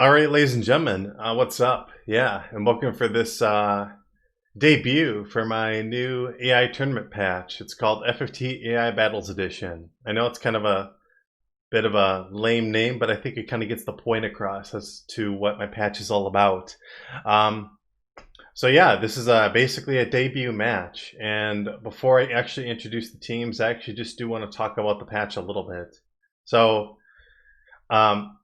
All right, ladies and gentlemen, what's up? Yeah, and welcome for this debut for my new AI tournament patch. It's called FFT AI Battles Edition. I know it's kind of a bit of a lame name, but I think it kind of gets the point across as to what my patch is all about. Um, so yeah, this is basically a debut match. And before I actually introduce the teams, I actually just do want to talk about the patch a little bit. So um,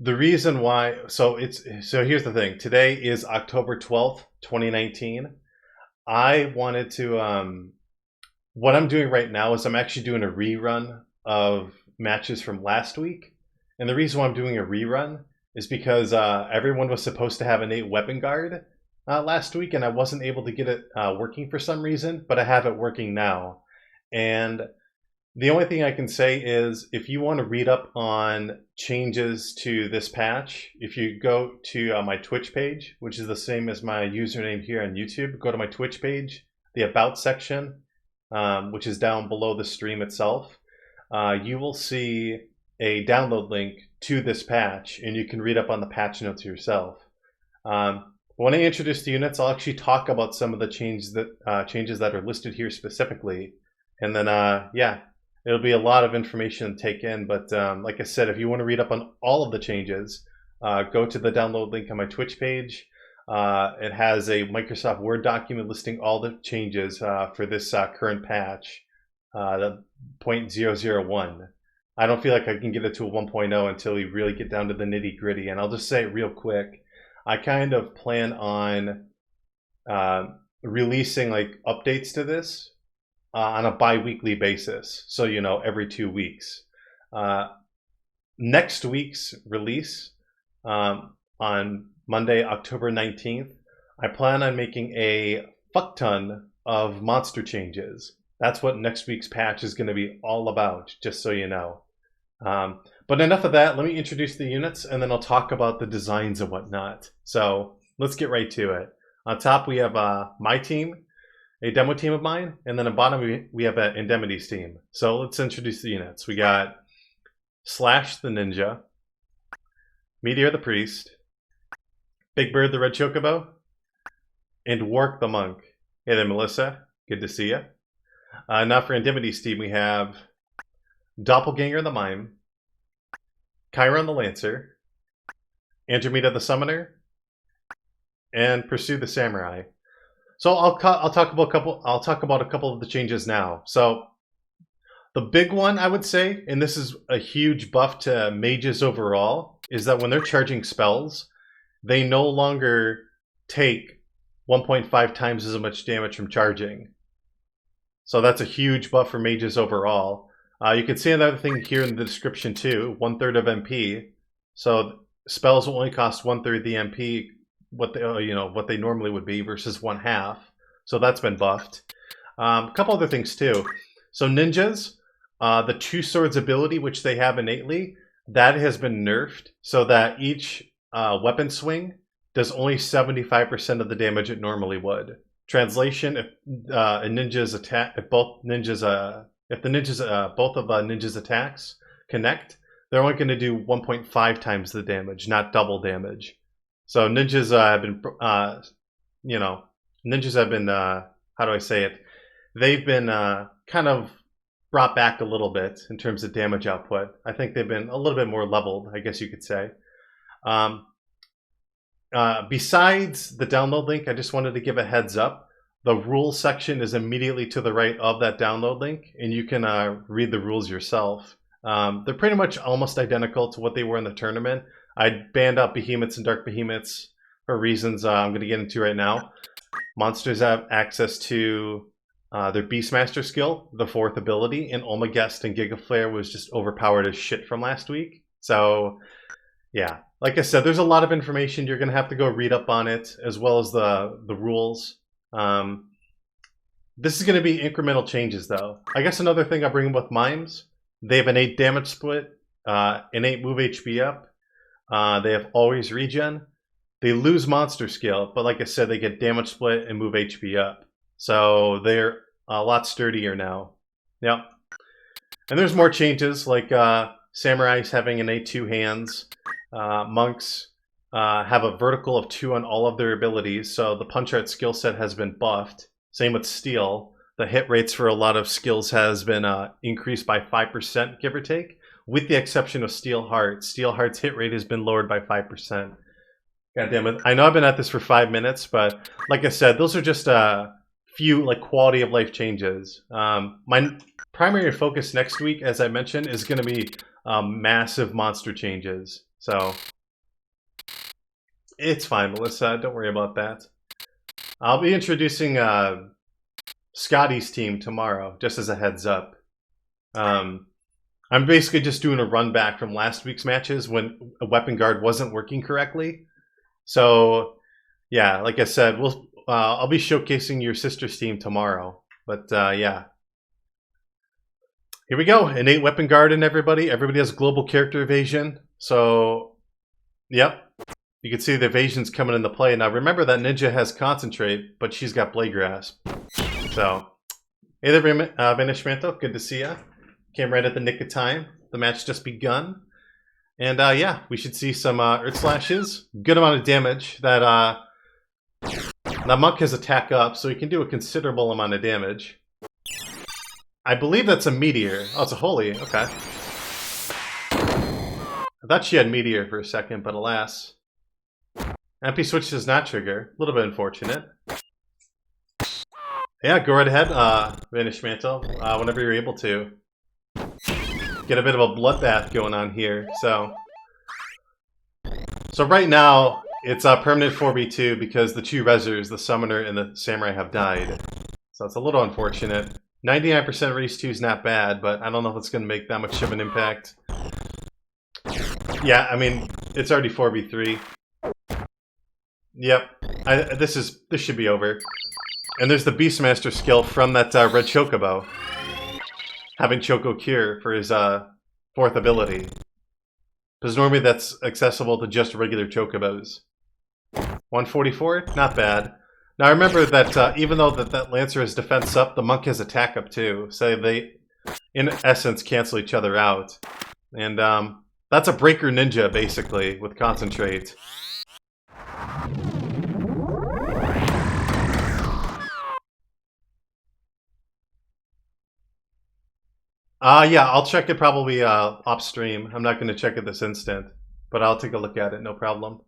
the reason why, so here's the thing. Today is October 12th, 2019. I wanted to, what I'm doing right now is I'm actually doing a rerun of matches from last week. And the reason why I'm doing a rerun is because everyone was supposed to have innate weapon guard last week, and I wasn't able to get it working for some reason, but I have it working now. And the only thing I can say is if you want to read up on changes to this patch, if you go to my Twitch page, which is the same as my username here on YouTube, go to my Twitch page, the About section, which is down below the stream itself. You will see a download link to this patch, and you can read up on the patch notes yourself. When I introduce the units, I'll actually talk about some of the changes that are listed here specifically. And then, yeah. It'll be a lot of information to take in, but like I said, if you want to read up on all of the changes, go to the download link on my Twitch page. It has a Microsoft Word document listing all the changes for this current patch, the 0.001. I don't feel like I can get it to a 1.0 until we really get down to the nitty gritty, and I'll just say it real quick. I kind of plan on releasing like updates to this on a bi-weekly basis, so you know, every 2 weeks. Next week's release, on Monday, October 19th, I plan on making a fuck ton of monster changes. That's what next week's patch is going to be all about, just so you know. But enough of that. Let me introduce the units, and then I'll talk about the designs and whatnot. So let's get right to it. On top, we have my team, a demo team of mine, and then at bottom we have an Andemity's team. So let's introduce the units. We got Slash the Ninja, Meteor the Priest, Big Bird the Red Chocobo, and Wark the Monk. Hey there, Melissa. Good to see you. Now for Andemity's team, we have Doppelganger the Mime, Chiron the Lancer, Andromeda the Summoner, and Pursue the Samurai. So I'll talk about a couple of the changes now. So the big one I would say, and this is a huge buff to mages overall, is that when they're charging spells, they no longer take 1.5 times as much damage from charging. So that's a huge buff for mages overall. You can see another thing here in the description too, 1/3 of MP. So spells will only cost 1/3 the MP what they normally would be versus 1/2. So that's been buffed. A couple other things too. So ninjas, the two swords ability, which they have innately, that has been nerfed so that each weapon swing does only 75% of the damage it normally would. Translation: if a ninja's attack, if both of ninjas' attacks connect, they're only going to do 1.5 times the damage, not double damage. So ninjas have been, how do I say it? They've been kind of brought back a little bit in terms of damage output. I think they've been a little bit more leveled, I guess you could say. Besides the download link, I just wanted to give a heads up. The rules section is immediately to the right of that download link, and you can read the rules yourself. They're pretty much almost identical to what they were in the tournament. I banned out behemoths and dark behemoths for reasons I'm going to get into right now. Monsters have access to their Beastmaster skill, the 4th ability, and Olmagest and Gigaflare was just overpowered as shit from last week. So, yeah. Like I said, there's a lot of information. You're going to have to go read up on it, as well as the rules. This is going to be incremental changes, though. I guess another thing I bring up with Mimes, they have an 8 damage split, innate move HP up. They have always regen. They lose monster skill, but like I said, they get damage split and move HP up. So they're a lot sturdier now. Yep. And there's more changes, like Samurai's having innate 2 hands. monks have a vertical of 2 on all of their abilities, so the punch art skill set has been buffed. Same with steel. The hit rates for a lot of skills has been increased by 5%, give or take, with the exception of Steel Heart. Steel Heart's hit rate has been lowered by 5%. God damn it. I know I've been at this for 5 minutes, but like I said, those are just a few like quality of life changes. My primary focus next week, as I mentioned, is going to be massive monster changes. So it's fine, Melissa. Don't worry about that. I'll be introducing Scotty's team tomorrow, just as a heads up. I'm basically just doing a run back from last week's matches when a weapon guard wasn't working correctly. So, yeah, like I said, I'll be showcasing your sister's team tomorrow. But yeah, here we go. Innate weapon guard and everybody. Everybody has global character evasion. So, yep. You can see the evasion's coming into play. Now remember that Ninja has concentrate, but she's got blade grasp. So, hey there, Vanish Mantle. Good to see ya. Came right at the nick of time. The match just begun. And yeah, we should see some Earth Slashes. Good amount of damage. That monk has attack up, so he can do a considerable amount of damage. I believe that's a Meteor. Oh, it's a Holy. Okay. I thought she had Meteor for a second, but alas. MP switch does not trigger. A little bit unfortunate. Yeah, go right ahead, Vanish Mantle, whenever you're able to. Get a bit of a bloodbath going on here. So right now, it's a permanent 4v2 because the 2 Rezzers, the Summoner and the Samurai, have died. So it's a little unfortunate. 99% race 2 is not bad, but I don't know if it's going to make that much of an impact. Yeah, I mean, it's already 4v3. Yep, this should be over. And there's the Beastmaster skill from that red Chocobo. Having Choco Cure for his 4th ability. Because normally that's accessible to just regular Chocobos. 144? Not bad. Now remember that even though that Lancer has defense up, the Monk has attack up too. So they, in essence, cancel each other out. And that's a Breaker Ninja, basically, with Concentrate. Yeah, I'll check it probably off stream. I'm not going to check it this instant, but I'll take a look at it, no problem.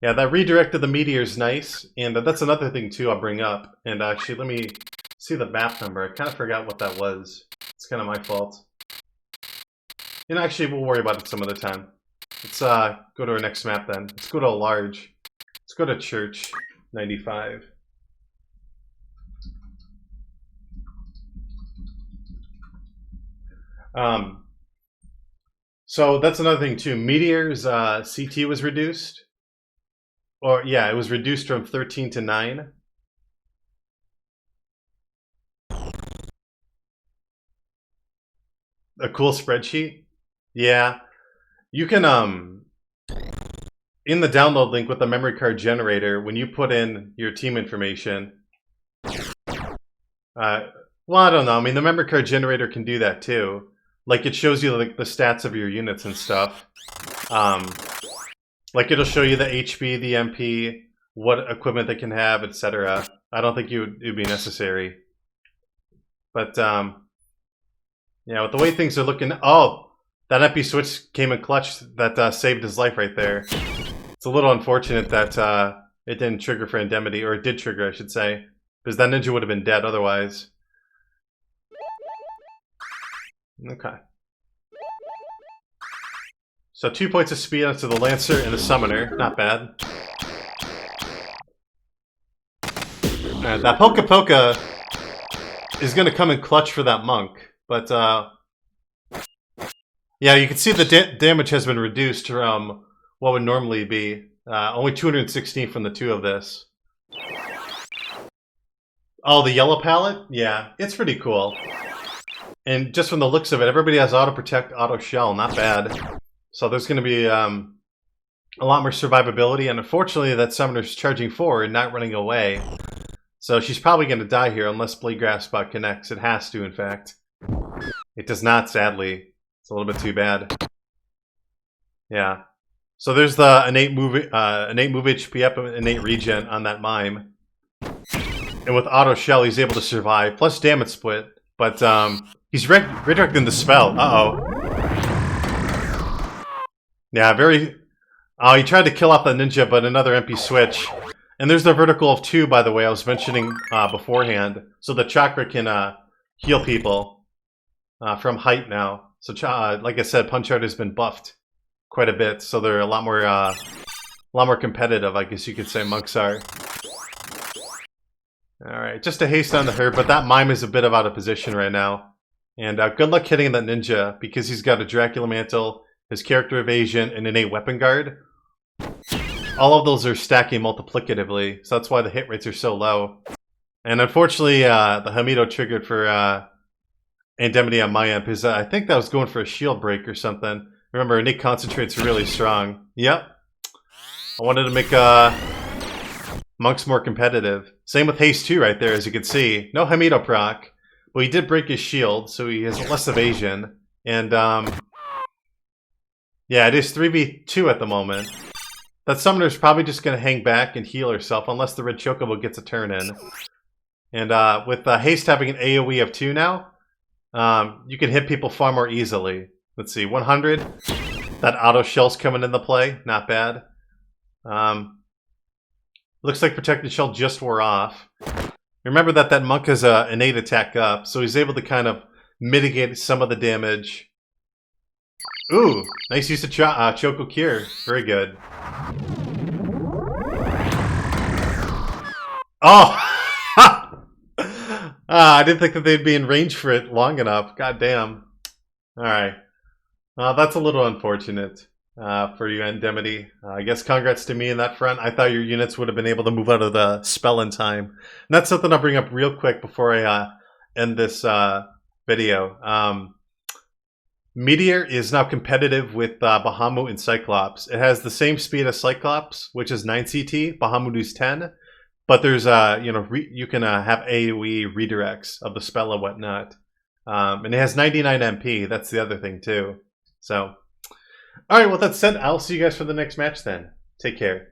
Yeah, that redirect of the Meteor is nice, and that's another thing too I'll bring up. And actually, let me see the map number. I kind of forgot what that was. It's kind of my fault. And actually, we'll worry about it some other time. Let's go to our next map then. Let's go to a large. Let's go to Church 95. So that's another thing too. Meteor's CT was reduced. Or yeah, it was reduced from 13 to 9. A cool spreadsheet. Yeah. You can in the download link with the memory card generator, when you put in your team information, well, I don't know. I mean, the memory card generator can do that too. Like, it shows you like the stats of your units and stuff. Like, it'll show you the HP, the MP, what equipment they can have, etc. I don't think it would be necessary. But, yeah, with the way things are looking... Oh, that MP switch came in clutch. That saved his life right there. It's a little unfortunate that it didn't trigger for Andemity, or it did trigger, I should say. Because that ninja would have been dead otherwise. Okay. So 2 points of speed onto the Lancer and the Summoner. Not bad. Alright, that Poka Poka is going to come in clutch for that Monk. But, yeah, you can see the damage has been reduced from what would normally be. Only 216 from the 2 of this. Oh, the yellow palette? Yeah, it's pretty cool. And just from the looks of it, everybody has auto protect, auto shell. Not bad. So there's going to be a lot more survivability. And unfortunately, that Summoner's charging forward, not running away. So she's probably going to die here unless Blade Grasp connects. It has to, in fact. It does not, sadly. It's a little bit too bad. Yeah. So there's the innate move HP up and innate regen on that mime. And with auto shell, he's able to survive. Plus damage split. But he's redirecting the spell. Uh-oh. Yeah, very... Oh, he tried to kill off the ninja, but another MP switch. And there's the vertical of 2, by the way, I was mentioning beforehand. So the chakra can heal people from height now. So, like I said, Punch Out has been buffed quite a bit, so they're a lot more competitive, I guess you could say, monks are. Alright, just a haste on the herb, but that mime is a bit of out of position right now. And good luck hitting that ninja, because he's got a Dracula Mantle, his character evasion, and innate weapon guard. All of those are stacking multiplicatively, so that's why the hit rates are so low. And unfortunately, the Hamido triggered for Andemity on my end, because I think that was going for a shield break or something. Remember, innate concentrate's really strong. Yep. I wanted to make monks more competitive. Same with Haste 2 right there, as you can see. No Hamido proc, but he did break his shield, so he has less evasion. And, yeah, it is 3v2 at the moment. That summoner's probably just going to hang back and heal herself, unless the red Chocobo gets a turn in. And with Haste having an AoE of 2 now, you can hit people far more easily. Let's see, 100. That auto shell's coming into play. Not bad. Looks like Protected Shell just wore off. Remember that monk has an innate attack up, so he's able to kind of mitigate some of the damage. Ooh, nice use of Choco Cure. Very good. Oh! I didn't think that they'd be in range for it long enough. God damn. Alright. That's a little unfortunate for you, Andemity. I guess congrats to me in that front. I thought your units would have been able to move out of the spell in time. And that's something I'll bring up real quick before I end this video. Meteor is now competitive with Bahamut and Cyclops. It has the same speed as Cyclops, which is 9 CT. Bahamut is 10. But there's, you can have AoE redirects of the spell and whatnot. And it has 99 MP. That's the other thing, too. So, alright, with that said, I'll see you guys for the next match then. Take care.